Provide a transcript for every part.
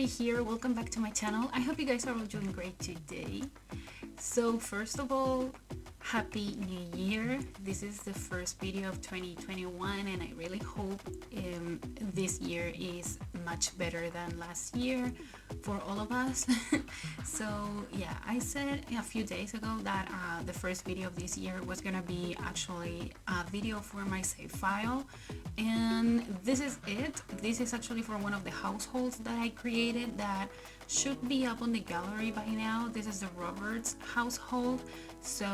Kaary here. Welcome back to my channel. I hope you guys are all doing great today. So first of all, happy new year. This is the first video of 2021 and I really hope this year is much better than last year for all of us. So yeah, I said a few days ago that the first video of this year was gonna be actually a video for my save file, and this is it. This is actually for one of the households that I created that should be up on the gallery by now. This is the Roberts household, so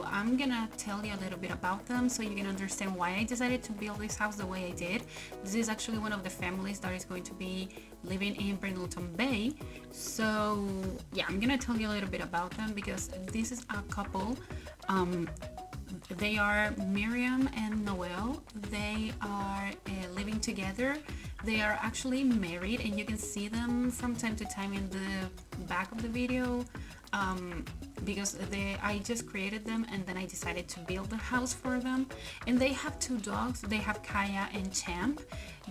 I'm gonna tell you a little bit about them so you can understand why I decided to build this house the way I did. This is actually one of the families that is going to be living in Brindleton Bay. So yeah, I'm gonna tell you a little bit about them because this is a couple. They are Miriam and Noel. They are living together. They are actually married and you can see them from time to time in the back of the video because I just created them and then I decided to build a house for them. And they have two dogs. They have Kaya and Champ.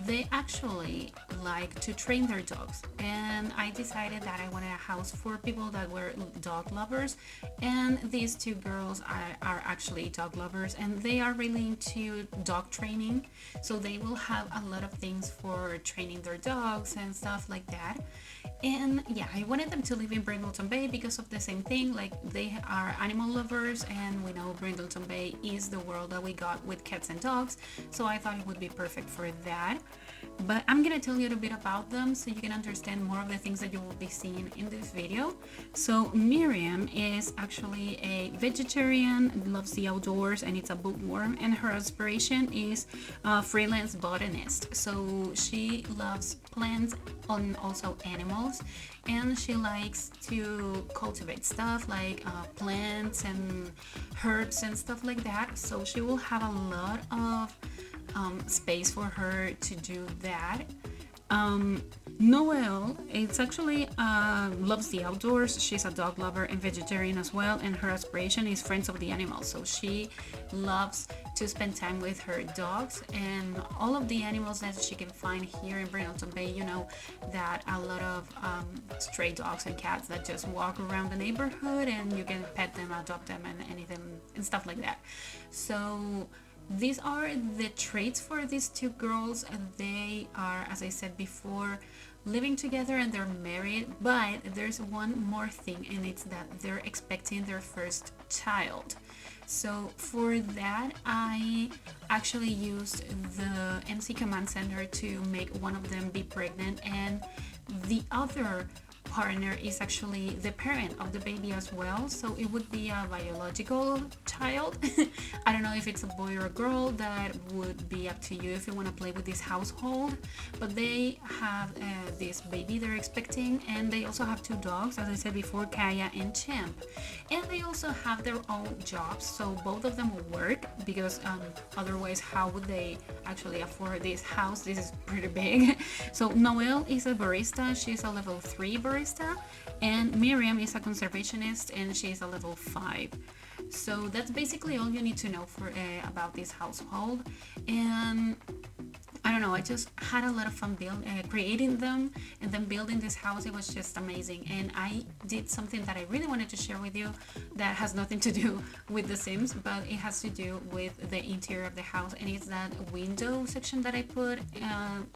They actually like to train their dogs, and I decided that I wanted a house for people that were dog lovers, and these two girls are actually dog lovers and they are really into dog training, so they will have a lot of things for training their dogs and stuff like that. And yeah, I wanted them to live in Brindleton Bay because of the same thing, like they are animal lovers and we know Brindleton Bay is the world that we got with cats and dogs, so I thought it would be perfect for that. But I'm gonna tell you a bit about them so you can understand more of the things that you will be seeing in this video. So Miriam is actually a vegetarian, loves the outdoors, and it's a bookworm, and her aspiration is a freelance botanist. So she loves plants and also animals, and she likes to cultivate stuff like plants and herbs and stuff like that. So she will have a lot of space for her to do that. Noelle, it's actually loves the outdoors. She's a dog lover and vegetarian as well, and her aspiration is friends of the animals. So she loves to spend time with her dogs and all of the animals that she can find here in Brindleton Bay. You know that a lot of stray dogs and cats that just walk around the neighborhood and you can pet them, adopt them, and anything and stuff like that. So these are the traits for these two girls, and they are, as I said before, living together and they're married. But there's one more thing, and it's that they're expecting their first child. So for that, I actually used the MC Command Center to make one of them be pregnant, and the other partner is actually the parent of the baby as well, so it would be a biological child. I don't know if it's a boy or a girl, that would be up to you if you want to play with this household. But they have this baby they're expecting, and they also have two dogs, as I said before, Kaya and Champ, and they also have their own jobs, so both of them will work because otherwise how would they actually afford this house? This is pretty big. So Noelle is a barista. She's a level 3 barista, and Miriam is a conservationist and she's a level 5. So that's basically all you need to know for about this household. And I don't know, I just had a lot of fun creating them, and then building this house. It was just amazing, and I did something that I really wanted to share with you that has nothing to do with The Sims, but it has to do with the interior of the house, and it's that window section that I put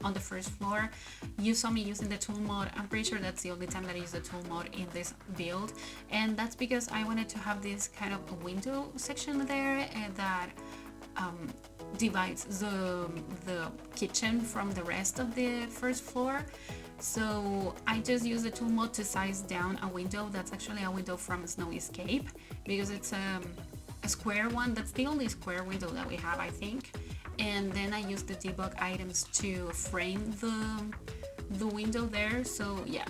on the first floor. You saw me using the tool mode. I'm pretty sure that's the only time that I use the tool mode in this build, and that's because I wanted to have this kind of window section there that divides the kitchen from the rest of the first floor. So I just use the tool mode to size down a window. That's actually a window from Snow Escape because it's a square one. That's the only square window that we have, I think. And then I use the debug items to frame the window there. So yeah,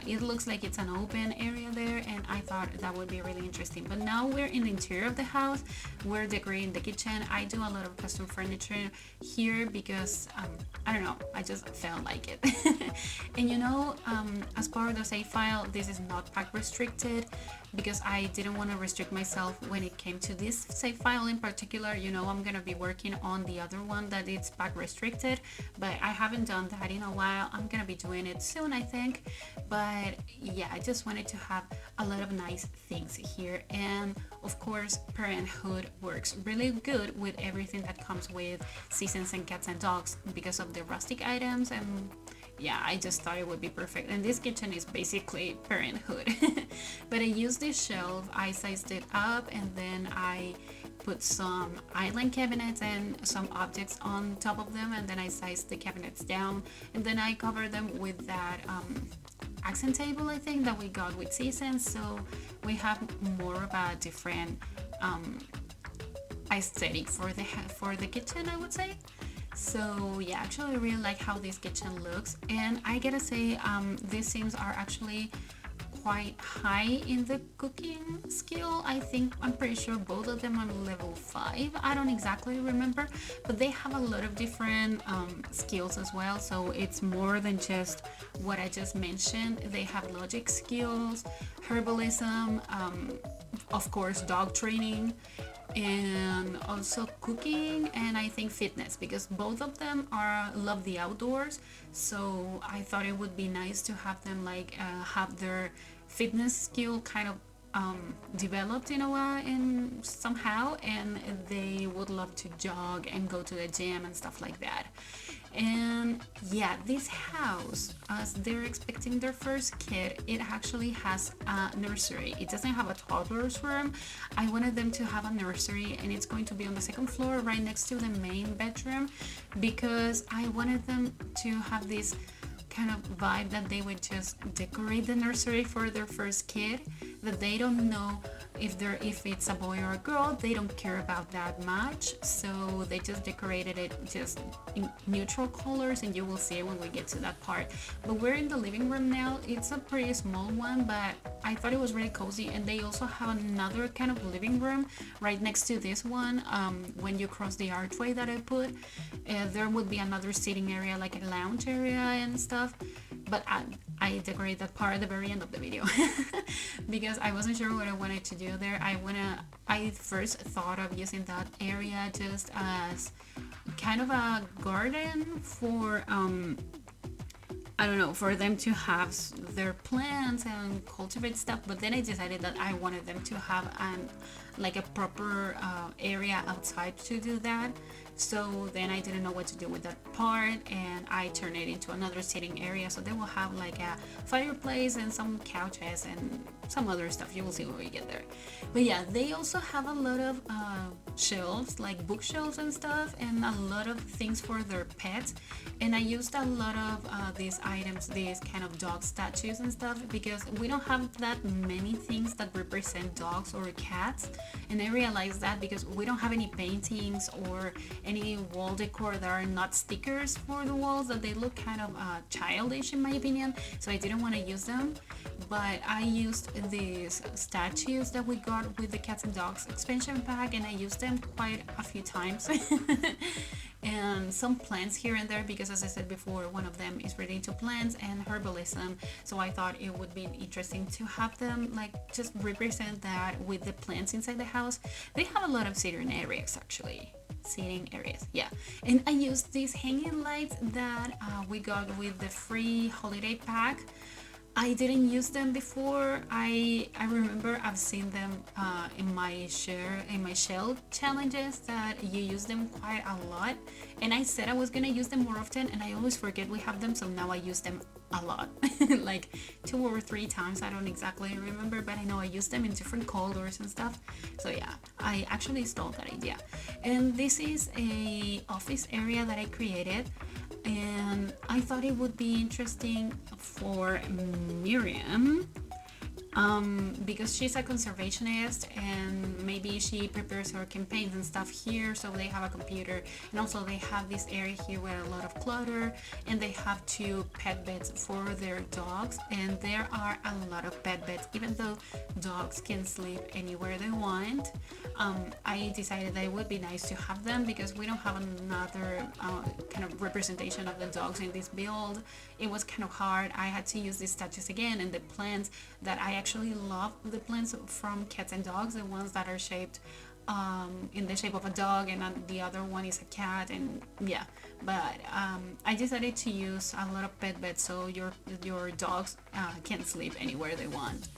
it looks like it's an open area there, and I thought that would be really interesting. But now we're in the interior of the house. We're decorating the kitchen. I do a lot of custom furniture here because I don't know, I just felt like it. And you know, as part of the save file, this is not pack restricted. because I didn't want to restrict myself when it came to this save file in particular. You know, I'm gonna be working on the other one that it's back restricted, but I haven't done that in a while. I'm gonna be doing it soon, I think. But yeah, I just wanted to have a lot of nice things here, and of course parenthood works really good with everything that comes with seasons and cats and dogs because of the rustic items. And yeah, I just thought it would be perfect. And this kitchen is basically parenthood. But I used this shelf, I sized it up, and then I put some island cabinets and some objects on top of them, and then I sized the cabinets down, and then I covered them with that accent table, I think, that we got with seasons. So we have more of a different aesthetic for the kitchen, I would say. So yeah, actually I really like how this kitchen looks, and I gotta say these Sims are actually quite high in the cooking skill. I'm pretty sure both of them are level 5. I don't exactly remember, but they have a lot of different skills as well, so it's more than just what I just mentioned. They have logic skills, herbalism, of course dog training, and also cooking, and I think fitness, because both of them love the outdoors. So I thought it would be nice to have them have their fitness skill kind of developed in a way, and somehow, and they would love to jog and go to the gym and stuff like that. And yeah, this house, as they're expecting their first kid, it actually has a nursery. It doesn't have a toddler's room. I wanted them to have a nursery, and it's going to be on the second floor right next to the main bedroom, because I wanted them to have this kind of vibe that they would just decorate the nursery for their first kid, that they don't know if it's a boy or a girl. They don't care about that much, so they just decorated it just in neutral colors, and you will see it when we get to that part. But we're in the living room now. It's a pretty small one, but I thought it was really cozy. And they also have another kind of living room right next to this one. When you cross the archway that I put, there would be another sitting area, like a lounge area and stuff, but I decorate that part at the very end of the video because I wasn't sure what I wanted to do there. I first thought of using that area just as kind of a garden for I don't know, for them to have their plants and cultivate stuff. But then I decided that I wanted them to have like a proper area outside to do that. So then I didn't know what to do with that part, and I turned it into another sitting area. So they will have like a fireplace and some couches and some other stuff. You will see when we get there. But yeah, they also have a lot of shelves, like bookshelves and stuff, and a lot of things for their pets. And I used a lot of these items, these kind of dog statues and stuff, because we don't have that many things that represent dogs or cats. And I realized that because we don't have any paintings or any wall decor that are not stickers for the walls, that they look kind of childish in my opinion, so I didn't want to use them. But I used these statues that we got with the cats and dogs expansion pack, and I used them quite a few times. And some plants here and there, because as I said before, one of them is related to plants and herbalism, so I thought it would be interesting to have them like just represent that with the plants inside the house. They have a lot of sitting areas, actually. Seating areas, yeah. And I used these hanging lights that we got with the free holiday pack. I didn't use them before. I remember I've seen them in my shell challenges, that you use them quite a lot, and I said I was gonna use them more often, and I always forget we have them, so now I use them a lot. Like 2 or 3 times, I don't exactly remember, but I know I use them in different colors and stuff. So yeah, I actually stole that idea. And this is a office area that I created, and I thought it would be interesting for Miriam, because she's a conservationist, and maybe she prepares her campaigns and stuff here. So they have a computer, and also they have this area here with a lot of clutter, and they have 2 pet beds for their dogs, and there are a lot of pet beds. Even though dogs can sleep anywhere they want, I decided that it would be nice to have them, because we don't have another kind of representation of the dogs in this build. It was kind of hard. I had to use these statues again, and the plants that I actually love the plants from cats and dogs, the ones that are shaped in the shape of a dog, and the other one is a cat, and yeah. But I decided to use a lot of pet beds so your dogs can sleep anywhere they want.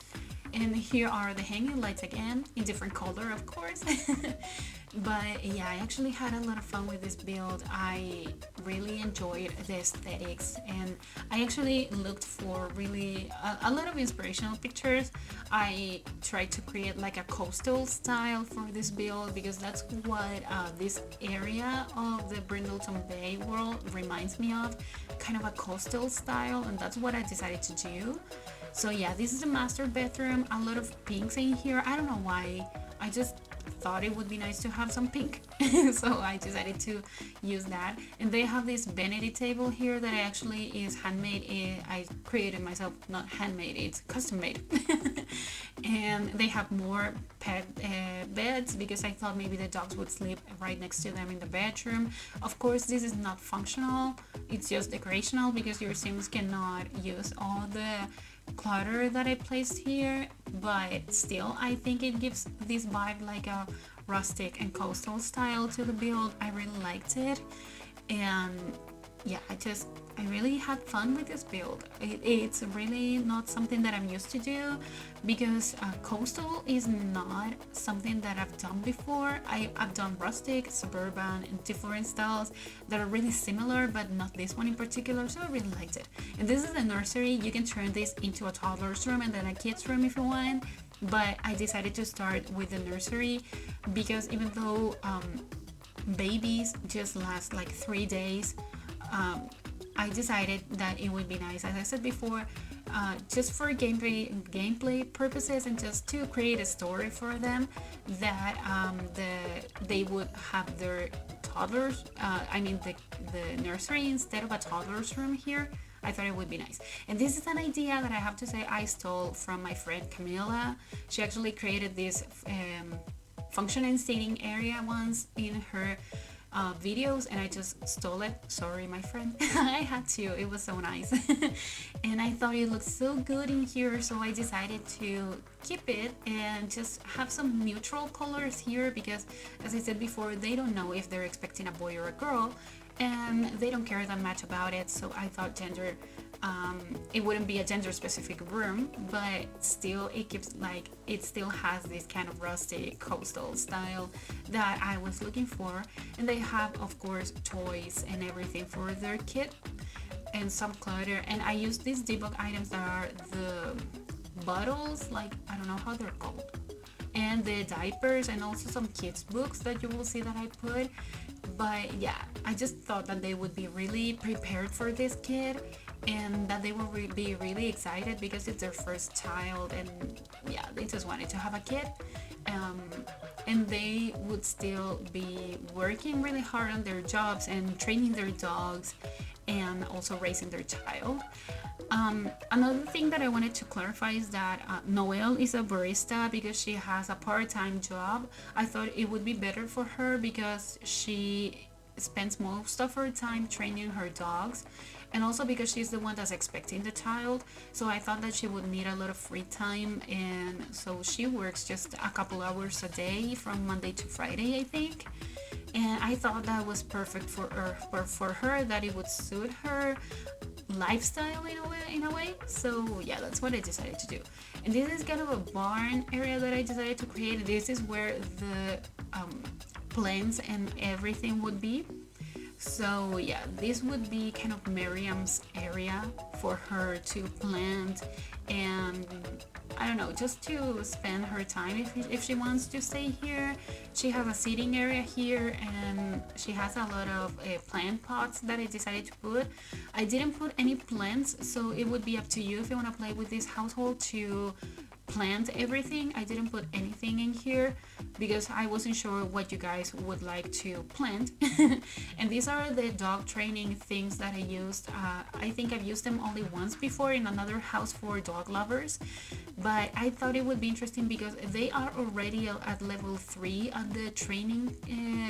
And here are the hanging lights again, in different color, of course. But yeah, I actually had a lot of fun with this build. I really enjoyed the aesthetics, and I actually looked for really a lot of inspirational pictures. I tried to create like a coastal style for this build because that's what this area of the Brindleton Bay world reminds me of, kind of a coastal style, and that's what I decided to do. So yeah, this is the master bedroom. A lot of pinks in here. I don't know why. I just thought it would be nice to have some pink. So I decided to use that. And they have this vanity table here that actually is handmade. I created myself, not handmade, it's custom made. And they have more pet beds because I thought maybe the dogs would sleep right next to them in the bedroom. Of course, this is not functional. It's just decorational because your Sims cannot use all the clutter that I placed here, but still I think it gives this vibe like a rustic and coastal style to the build. I really liked it, and yeah, I really had fun with this build. It's really not something that I'm used to do because coastal is not something that I've done before. I've done rustic, suburban, and different styles that are really similar, but not this one in particular, so I really liked it. And this is the nursery. You can turn this into a toddler's room and then a kid's room if you want, but I decided to start with the nursery because even though babies just last like 3 days, I decided that it would be nice, as I said before, just for gameplay purposes and just to create a story for them, that they would have their toddlers, the nursery instead of a toddler's room here. I thought it would be nice. And this is an idea that I have to say I stole from my friend Camila. She actually created this function and seating area once in her videos, and I just stole it. Sorry, my friend. I had to. It was so nice. And I thought it looked so good in here, so I decided to keep it and just have some neutral colors here because, as I said before, they don't know if they're expecting a boy or a girl, and they don't care that much about it. So I thought gender, it wouldn't be a gender specific room, but still it still has this kind of rustic coastal style that I was looking for. And they have, of course, toys and everything for their kid and some clutter. And I used these debug items that are the bottles, like I don't know how they're called, and the diapers, and also some kids books that you will see that I put. But yeah, I just thought that they would be really prepared for this kid and that they will be really excited because it's their first child, and yeah, they just wanted to have a kid, and they would still be working really hard on their jobs and training their dogs and also raising their child. Another thing that I wanted to clarify is that Noelle is a barista because she has a part-time job. I thought it would be better for her because she spends most of her time training her dogs, and also because she's the one that's expecting the child. So I thought that she would need a lot of free time, and so she works just a couple hours a day from Monday to Friday, I think. And I thought that was perfect for her, that it would suit her lifestyle in a way. So yeah, that's what I decided to do. And this is kind of a barn area that I decided to create. This is where the plants and everything would be. So yeah, this would be kind of Miriam's area for her to plant and I don't know, just to spend her time if she wants to stay here. She has a seating area here, and she has a lot of plant pots that I decided to put. I didn't put any plants, so it would be up to you if you want to play with this household to plant everything. I didn't put anything in here because I wasn't sure what you guys would like to plant. And these are the dog training things that I used. I think I've used them only once before in another house for dog lovers, but I thought it would be interesting because they are already at level 3 at the training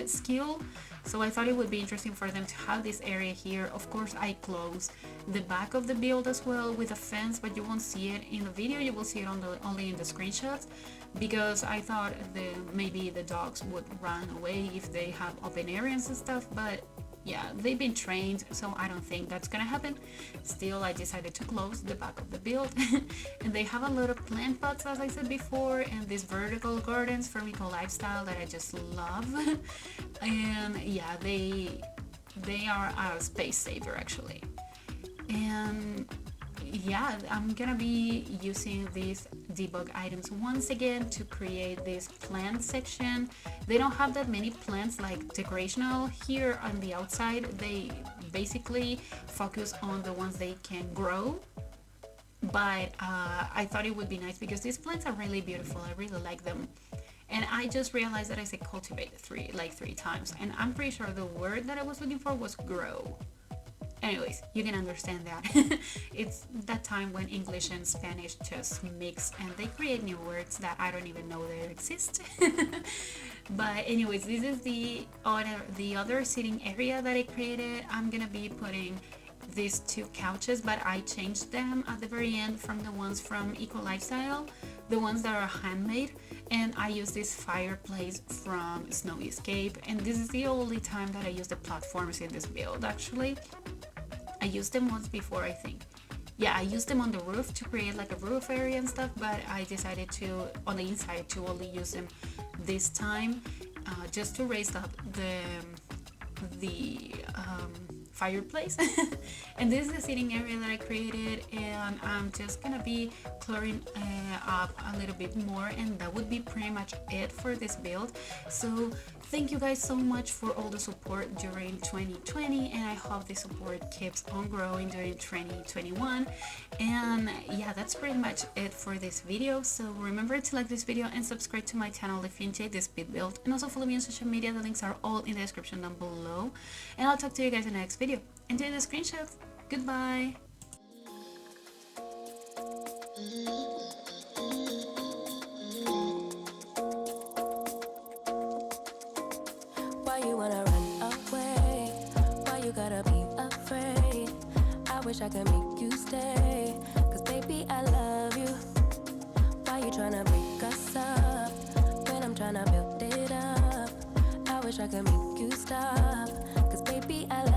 skill. So I thought it would be interesting for them to have this area here. Of course, I close the back of the build as well with a fence, but you won't see it in the video. You will see it only in the screenshots, because I thought maybe the dogs would run away if they have open areas and stuff, but yeah, they've been trained, so I don't think that's gonna happen. Still, I decided to close the back of the build. And they have a lot of plant pots, as I said before, and these vertical gardens from Eco Lifestyle that I just love. And yeah, they are a space saver actually. And yeah, I'm gonna be using these debug items once again to create this plant section. They don't have that many plants like decorational here on the outside. They basically focus on the ones they can grow, but I thought it would be nice because these plants are really beautiful. I really like them. And I just realized that I said cultivate three times, and I'm pretty sure the word that I was looking for was grow. Anyways, you can understand that. It's that time when English and Spanish just mix and they create new words that I don't even know they exist. But anyways, this is the other sitting area that I created. I'm gonna be putting these 2 couches, but I changed them at the very end from the ones from Eco Lifestyle, the ones that are handmade, and I use this fireplace from Snowy Escape, and this is the only time that I use the platforms in this build actually. I used them once before, I think. Yeah, I used them on the roof to create like a roof area and stuff, but I decided to, on the inside, to only use them this time, just to raise up the fireplace. And this is the sitting area that I created, and I'm just gonna be clearing up a little bit more, and that would be pretty much it for this build. So thank you guys so much for all the support during 2020, and I hope the support keeps on growing during 2021. And yeah, that's pretty much it for this video. So remember to like this video and subscribe to my channel if you enjoyed this speed build, and also follow me on social media. The links are all in the description down below, and I'll talk to you guys in the next video. Enjoy the screenshots. Goodbye. Why you wanna run away? Why you gotta be afraid? I wish I could make you stay, 'cause baby I love you. Why you tryna break us up when I'm tryna build it up? I wish I could make you stop, 'cause baby I love you.